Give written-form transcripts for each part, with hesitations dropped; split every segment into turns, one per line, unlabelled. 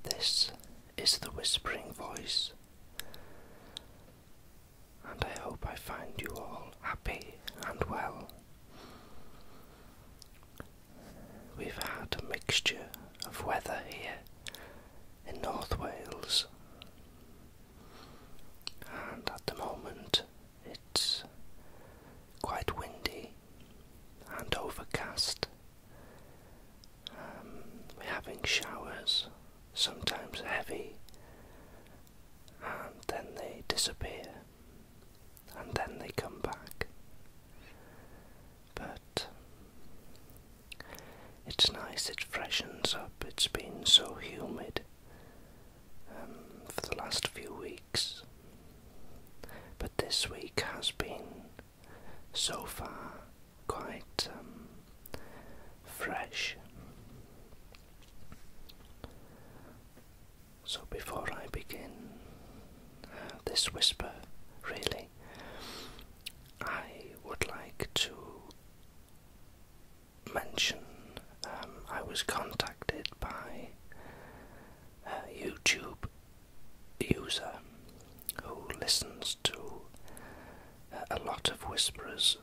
This is the whispering voice, and I hope I find you all happy and well. We've had a mixture of weather here in North Wales, and at the moment it's quite windy and overcast. We're having showers, sometimes heavy, and then they disappear, and then they come back. But it's nice, it freshens up. It's been so humid for the last few weeks, but this week has been so far quite fresh. So before I begin this whisper, really, I would like to mention I was contacted by a YouTube user who listens to a lot of whisperers,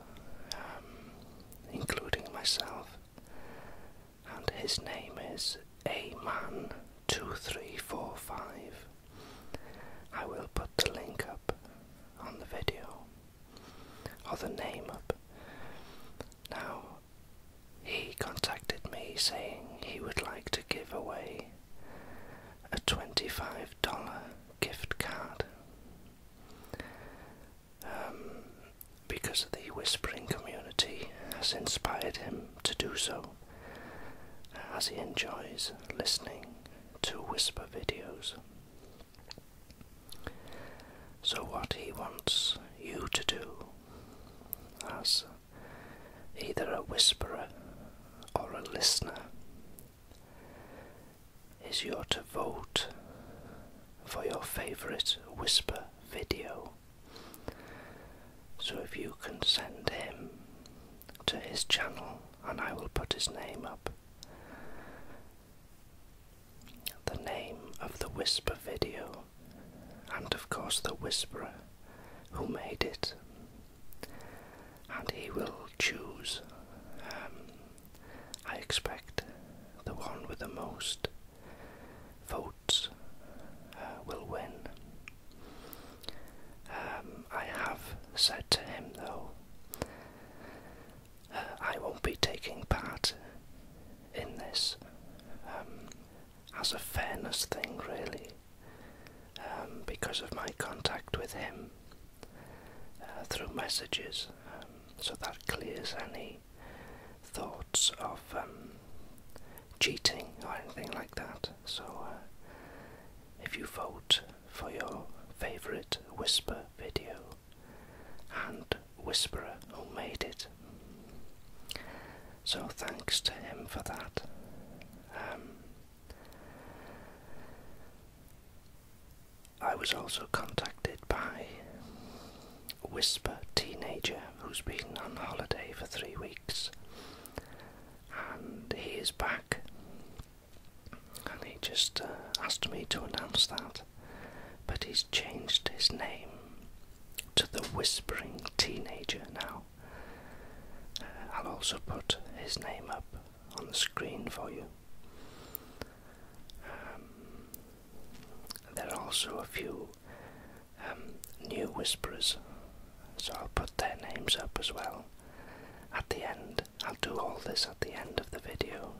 including myself, and his name is aman2345. I will put the link up on the video, or the name up. Now, he contacted me saying he would like to give away a $25 gift card because the whispering community has inspired him to do so, as he enjoys listening to whisper videos. So what he wants you to do, as either a whisperer or a listener, is you're to vote for your favourite whisper video. So if you can send him to his channel, and I will put his name up, the name of the whisper video, and of course the whisperer who made it, and he will choose, I expect the one with the most votes will win. I have said to him though, I won't be taking part in this, as a fairness thing really, because of my contact with him through messages, so that clears any thoughts of cheating or anything like that. So if you vote for your favourite whisper video and whisperer who made it, so thanks to him for that. I was also contacted by a whisper teenager who's been on holiday for 3 weeks, and he is back, and he just asked me to announce that, but he's changed his name to the Whispering Teenager now. I'll also put his name up on the screen for you. There are also a few new whisperers, so I'll put their names up as well at the end. I'll do all this at the end of the video,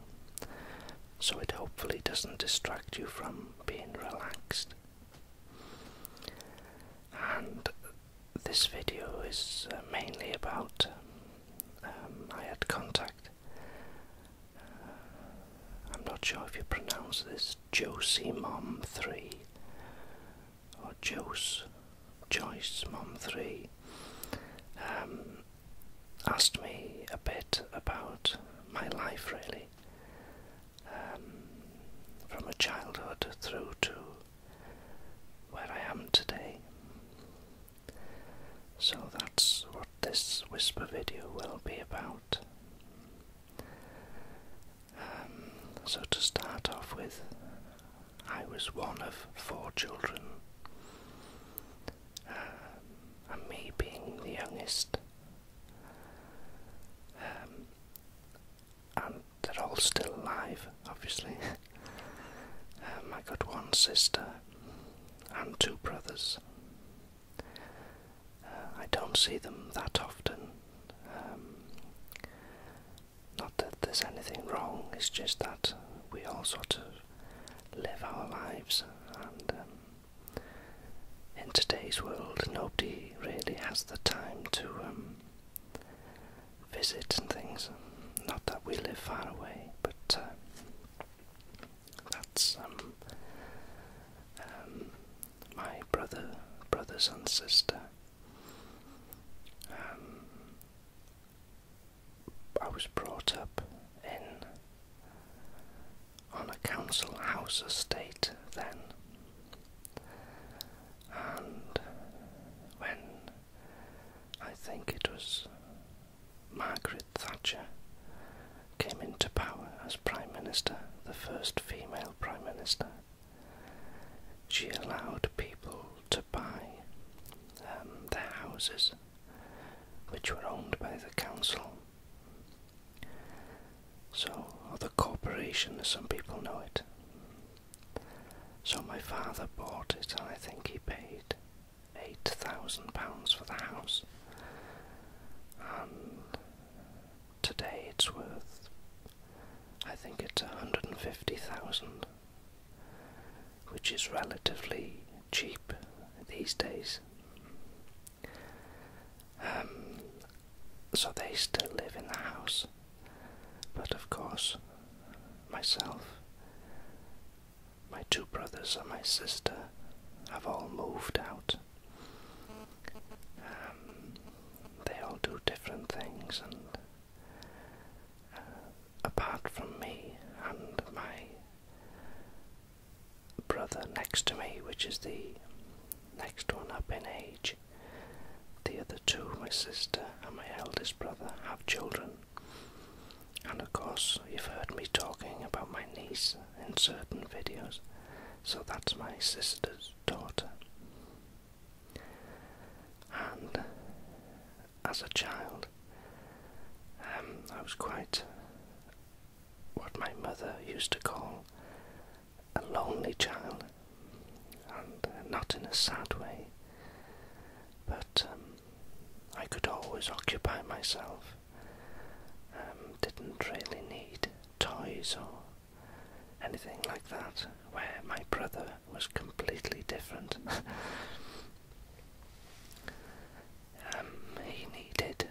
so it hopefully doesn't distract you from being relaxed. And this video is mainly about, I had contact, I'm not sure if you pronounce this, Josie Mom 3, or Joyce Mom 3, asked me a bit about my life really, from a childhood through to where I am today. So that's what this whisper video will be about. So to start off with, I was one of 4 children, and me being the youngest. And they're all still alive, obviously. I got 1 sister and 2 brothers. I don't see them that often. Not that there's anything wrong, it's just that we all sort of live our lives, and in today's world nobody really has the time to visit and things. Not that we live far away, but that's my brothers and sister. I was brought up on a council house estate then, and when I think it was Margaret Thatcher came into power as Prime Minister, the first female Prime Minister, she allowed people to buy their houses, which were owned by the council. So, or the corporation, as some people know it. So my father bought it, and I think he paid £8,000 for the house. And today it's worth, I think it's 150,000, which is relatively cheap these days. So they still live in the house, but of course myself, my 2 brothers and my sister have all moved out. They all do different things, and apart from me and my brother next to me, which is the next one up in age, the other 2, my sister and my eldest brother, have children. And of course you've heard me talking about my niece in certain videos, so that's my sister's daughter. And as a child, I was quite what my mother used to call a lonely child, and not in a sad way, but I could always occupy myself. Didn't really need toys or anything like that, where my brother was completely different. He needed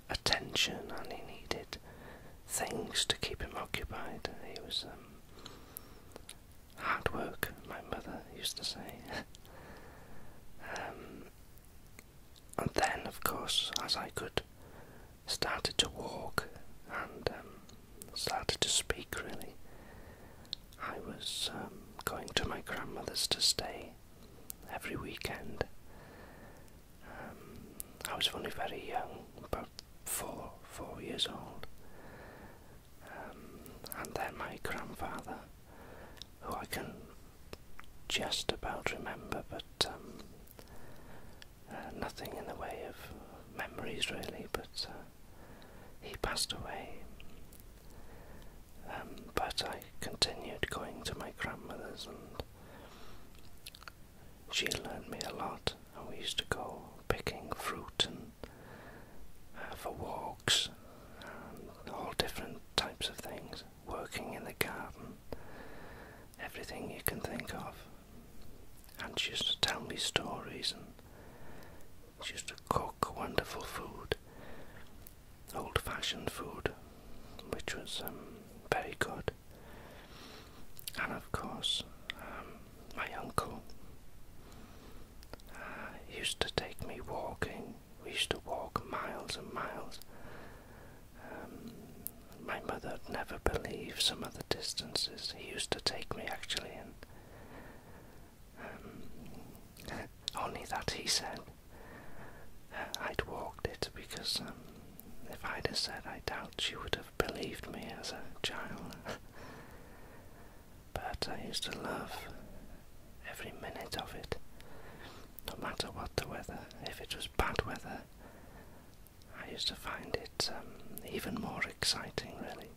attention, and he needed things to keep him occupied. He was hard work, my mother used to say. And then, of course, as I started to walk and started to speak, really, I was going to my grandmother's to stay every weekend. I was only very young, about four years old, and then my grandfather, who I can just about remember, but nothing in the way of memories really, but he passed away. But I continued going to my grandmother's, and she learned me a lot, and we used to go picking fruit and for walks and all different types of things, working in the garden, everything you can think of. And she used to tell me stories, and she used to cook wonderful food, old-fashioned food, which was very good. And of course, my uncle used to take me walking. We used to walk miles and miles. My mother would never believe some of the distances he used to take me, actually, and only that he said I'd walked it, because if I'd have said, I doubt she would have believed me as a child. But I used to love every minute of it, no matter what the weather. If it was bad weather, I used to find it even more exciting, really.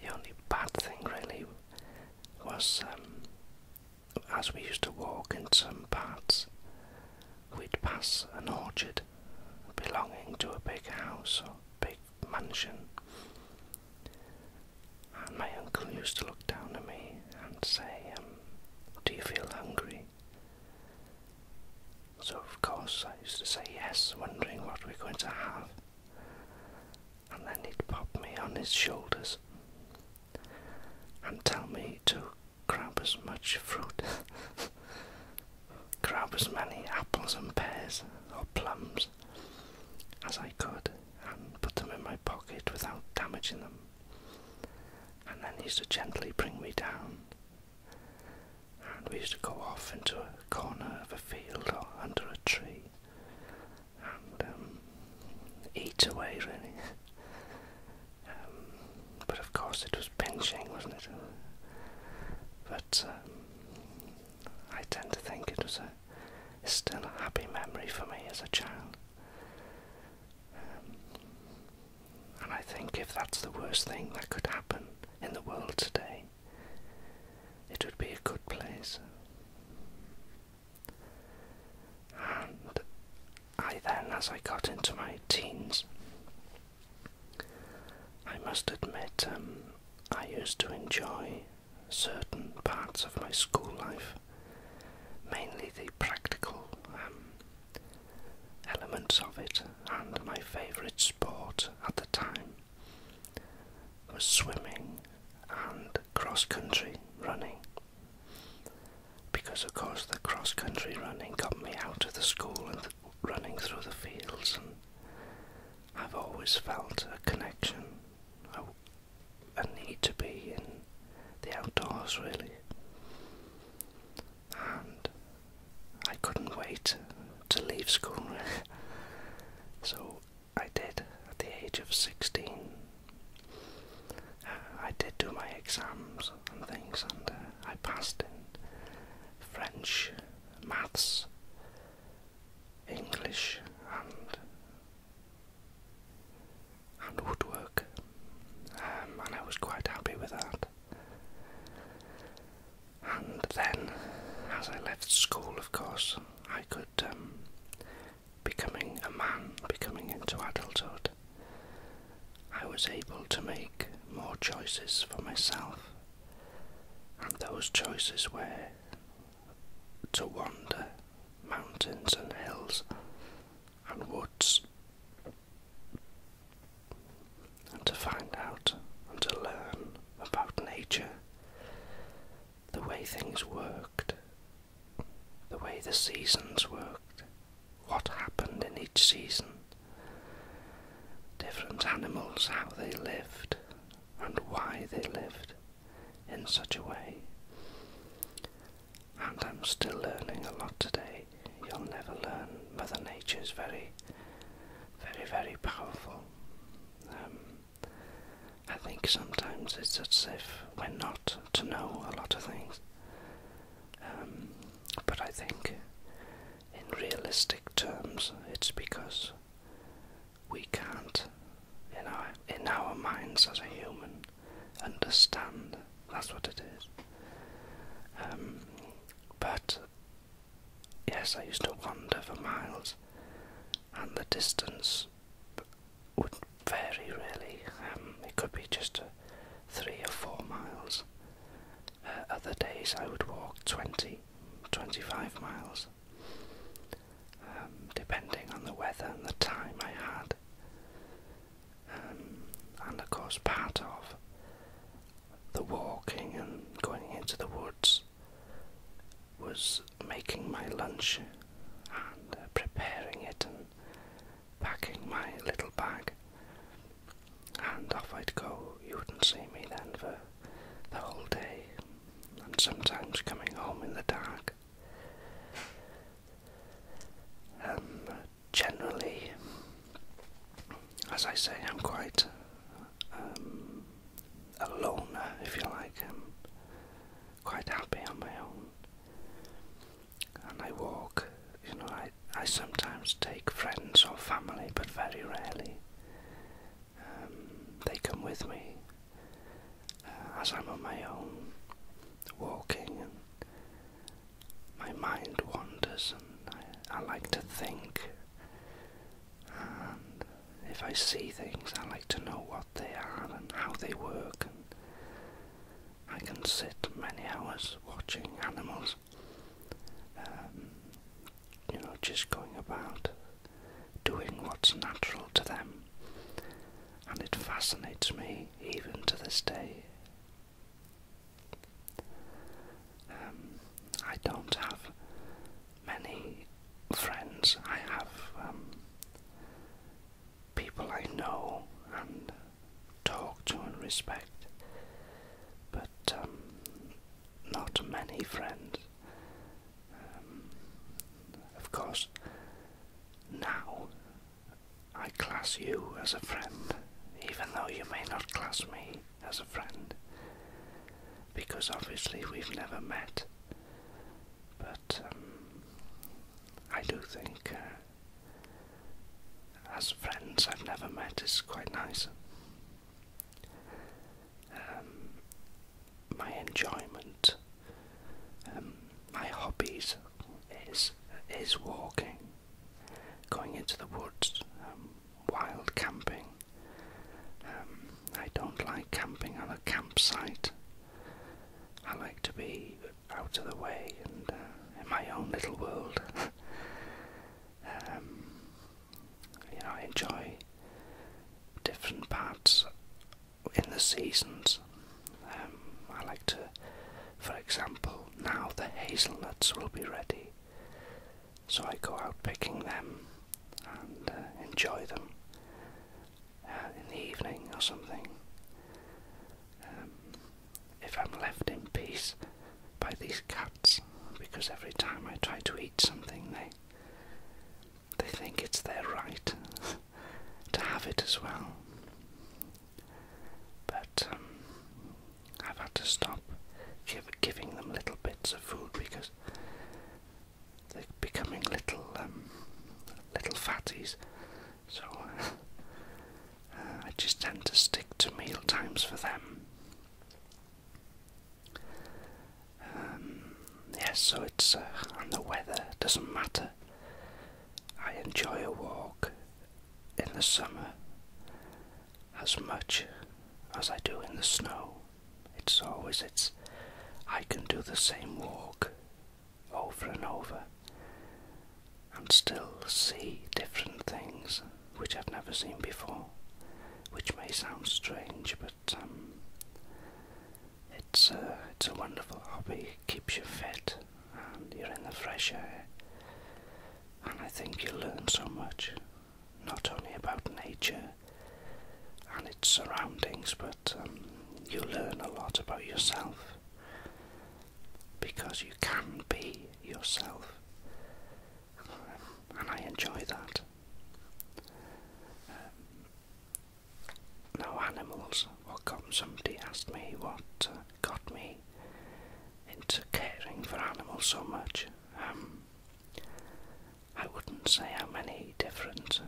The only bad thing, really, was as we used to walk in some parts, we'd pass an orchard belonging to a big house or big mansion, and my uncle used to look down at me and say, "Do you feel hungry?" So of course I used to say yes, wondering what we're going to have, and then he'd pop me on his shoulders and tell me to grab as much fruit, grab as many apples and pears or plums as I could, and put them in my pocket without damaging them. And then he used to gently bring me down, and we used to go off into a corner of a field or under a tree and eat away, really. But of course it was pinching, wasn't it? But I tend to think it was still a happy memory for me as a child. And I think if that's the worst thing that could happen in the world today, it would be a good place. And I then, as I got into my teens, I must admit, I used to enjoy certain parts of my school life, mainly the practical elements of it, and my favourite sport at the time was swimming and cross-country running, because of course the cross-country running got me out of the school and running through the fields, and I've always felt a connection, a need to be in the outdoors, really. And I couldn't wait to leave school, so I did at the age of 16. I did do my exams and things, and I passed in French, maths, English, and woodwork, and I was quite happy with that. And then, as I left school, of course, I could, becoming a man, becoming into adulthood, I was able to make more choices for myself, and those choices were to wander mountains and hills and woods, and to find out and to learn about nature, the way things worked, the way the seasons worked, what happened in each season, different animals, how they lived, and why they lived in such a way. And I'm still learning a lot today. You'll never learn. Mother Nature is very, very, very powerful. I think sometimes it's as if we're not to know a lot of things. But I think in realistic terms it's because we can't, in our minds as a human, understand. That's what it is. But yes, I used to wander for miles, and the distance would vary, really. It could be just 3 or 4 miles. Other days I would walk 20, 25 miles, depending on the weather and the time I had. And of course part of the walking and going into the woods was making my lunch and preparing it and packing my little bag, and off I'd go. You wouldn't see me then for the whole day, and sometimes coming home in the dark. Generally, as I say, I'm quite a loner, if you like. I'm quite happy on my own. And I walk, I sometimes take friends or family, but very rarely. They come with me as I'm on my own, walking, and my mind wanders, and I like to think, and if I see things, I like to know what they are and how they work, and I can sit many hours watching animals, just going about, doing what's natural to them, and it fascinates me even to this day. I don't have many friends. I have people I know and talk to and respect, but not many friends. Of course, now I class you as a friend, even though you may not class me as a friend, because obviously we've never met. But I do think as friends I've never met is quite nice. My enjoyment, my hobbies is walking, going into the woods, wild camping. I don't like camping on a campsite. I like to be out of the way and in my own little world. I enjoy different parts in the seasons. I like to, for example, now the hazelnuts will be ready, so I go out picking them and enjoy them in the evening or something. If I'm left in peace by these cats, because every time I try to eat something they think it's their right to have it as well. But I've had to stop giving them little bits of food because they're becoming little fatties. So I just tend to stick to meal times for them. Yes, so it's and the weather doesn't matter. I enjoy a walk in the summer as much as I do in the snow. I can do the same walk over and over and still see different things which I've never seen before, which may sound strange, but it's a wonderful hobby. It keeps you fit and you're in the fresh air, and I think you learn so much, not only about nature and its surroundings, but you learn a lot about yourself, because you can be yourself, and I enjoy that. Now, animals, somebody asked me what got me into caring for animals so much. I wouldn't say how many different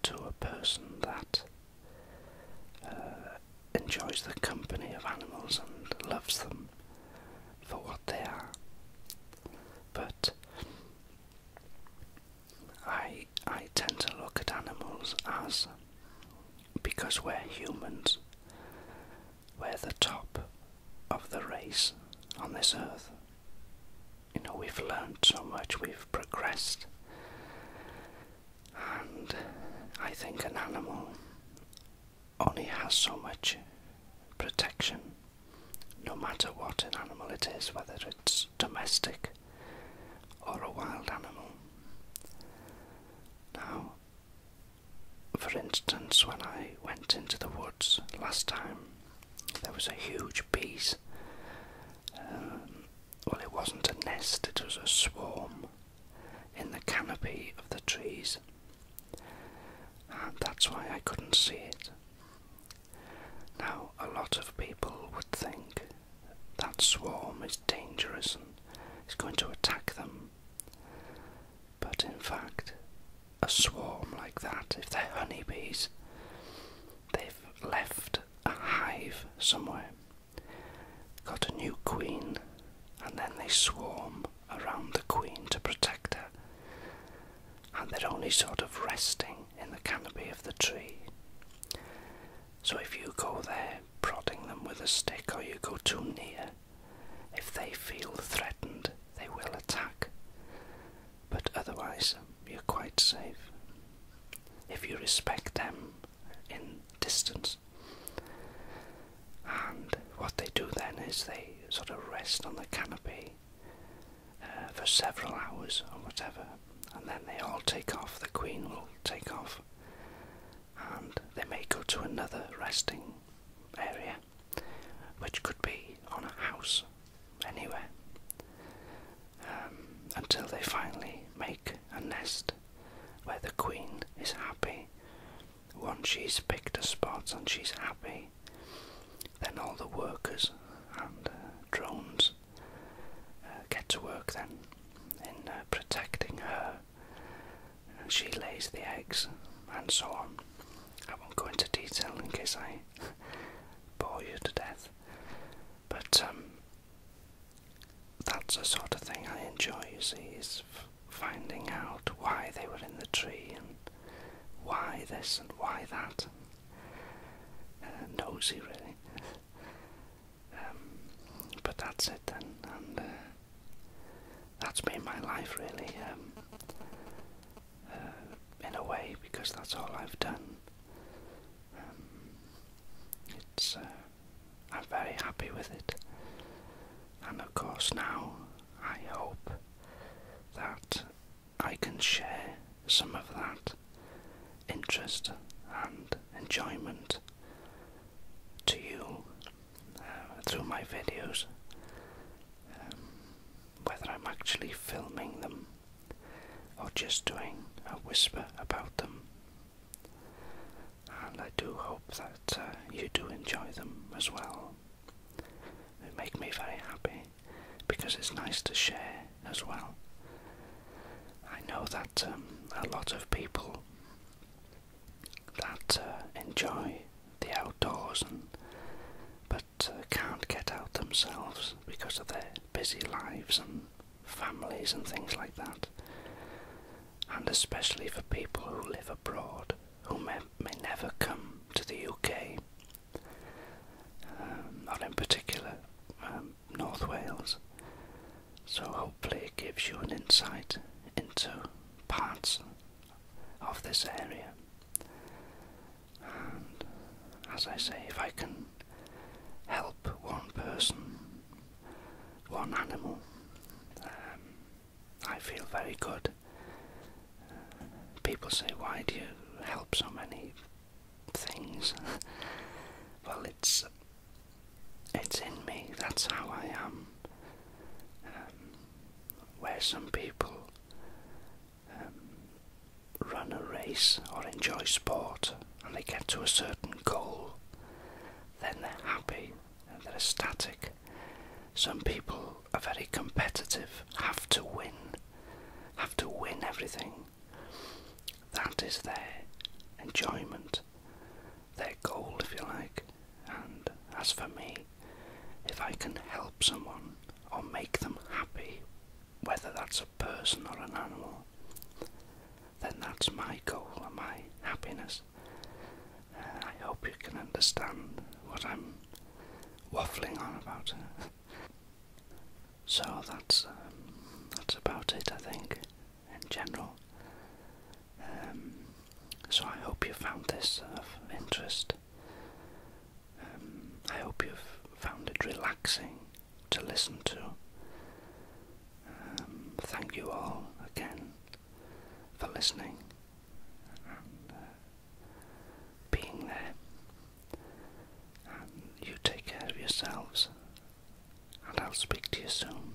to a person that enjoys the company of animals and loves them for what they are, but I tend to look at animals as, because we're humans, we're the top of the race on this earth. We've learned so much, we've progressed, and I think an animal only has so much protection, no matter what an animal it is, whether it's domestic or a wild animal. Now, for instance, when I went into the woods last time, there was a huge bees. Well, it wasn't a nest, it was a swarm in the canopy of the trees, and that's why I couldn't see it. Now, a lot of people somewhere, got a new queen, and then they swarm around the queen to protect her, and they're only sort of resting in the canopy of the tree. So if you go there prodding them with a stick, or you go too near, if they feel threatened, they will attack. But otherwise, you're quite safe if you respect them in distance. And what they do then is they sort of rest on the canopy for several hours or whatever, and then they all take off. The queen will take off, and they may go to another resting area, which could be on a house, anywhere, until they finally make a nest where the queen is happy. Once she's picked a spot and she's happy, then all the workers and drones get to work then in protecting her. And she lays the eggs and so on. I won't go into detail in case I bore you to death, but that's the sort of thing I enjoy, you see, is finding out why they were in the tree and why this and why that. Nosy, really. But that's it then, and that's been my life, really, in a way, because that's all I've done. I'm very happy with it, and of course now I hope that I can share some of that interest and enjoyment to you through my videos, whether I'm actually filming them or just doing a whisper about them. And I do hope that you do enjoy them as well. They make me very happy because it's nice to share as well. I know that a lot of people that enjoy the outdoors but can't get out themselves because of their busy lives and families and things like that, and especially for people who live abroad who may never come to the UK, or in particular North Wales. So hopefully it gives you an insight into parts of this area. And as I say, if I can help one person, one animal, I feel very good. People say, why do you help so many things? Well, it's in me, that's how I am. Where some people run a race or enjoy sport and they get to a certain goal, then they're happy and they're ecstatic. Some people are very competitive, have to win everything. That is their enjoyment, their goal, if you like. And as for me, if I can help someone or make them happy, whether that's a person or an animal, then that's my goal and my happiness. I hope you can understand what I'm waffling on about. So that's about it, I think, in general. So I hope you found this of interest. I hope you've found it relaxing to listen to. Thank you all again for listening and being there. And you take care of yourselves, and I'll speak to you soon.